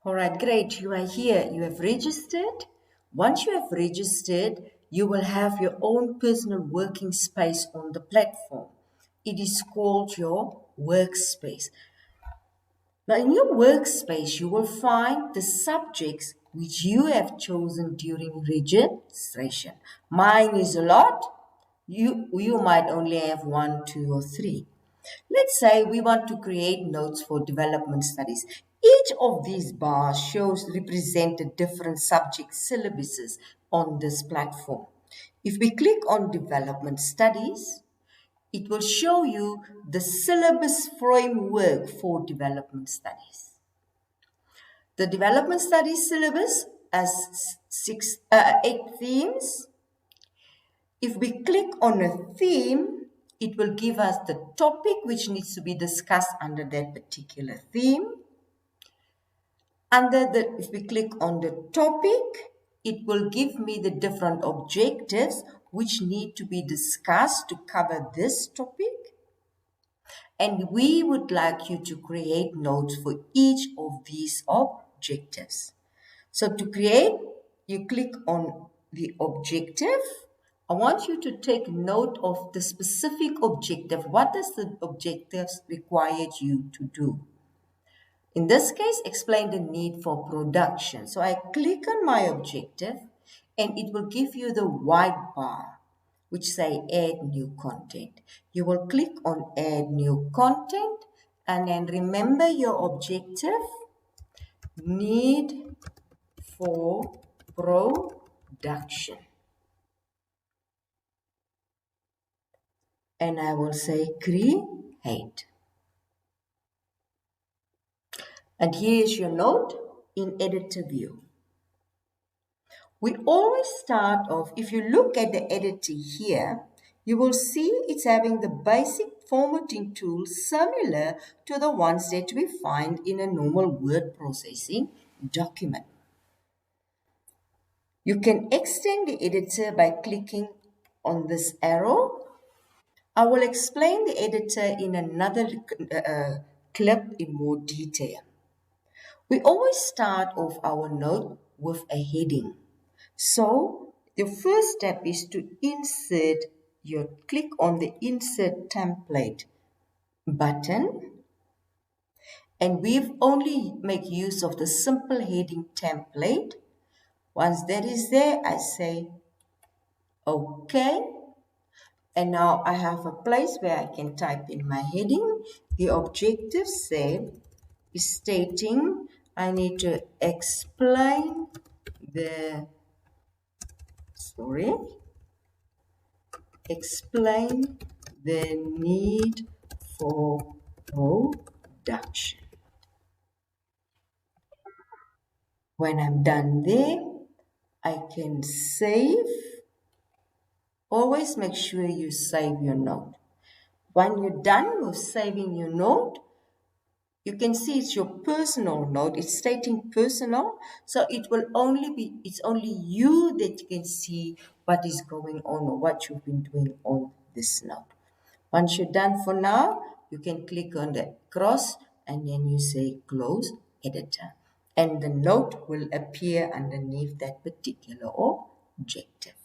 All right, great. You are here. You have registered. Once you have registered, you will have your own personal working space on the platform. It is called your workspace. Now, in your workspace, you will find the subjects which you have chosen during registration. Mine is a lot. You might only have 1, 2, or 3. Let's say we want to create notes for development studies. Each of these bars shows represent a different subject syllabuses on this platform. If we click on development studies, it will show you the syllabus framework for development studies. The development studies syllabus has 8 themes. If we click on a theme, it will give us the topic which needs to be discussed under that particular theme. If we click on the topic, it will give me the different objectives which need to be discussed to cover this topic. And we would like you to create notes for each of these objectives. So to create, you click on the objective. I want you to take note of the specific objective. What does the objectives require you to do? In this case, explain the need for production. So I click on my objective and it will give you the white bar which say add new content. You will click on add new content and then remember your objective, need for production. And I will say create. And here is your note in editor view. We always start off, if you look at the editor here, you will see it's having the basic formatting tools similar to the ones that we find in a normal word processing document. You can extend the editor by clicking on this arrow. I will explain the editor in another clip in more detail. We always start off our note with a heading. So the first step is to click on the insert template button, and we've only make use of the simple heading template. Once that is there, I say okay, and now I have a place where I can type in my heading. The objective is stating I need to explain the need for production. When I'm done there, I can save. Always make sure you save your note. When you're done with saving your note, you can see it's your personal note. It's stating personal, so it's only you that can see what is going on or what you've been doing on this note. Once you're done for now, you can click on the cross and then you say close editor. And the note will appear underneath that particular objective.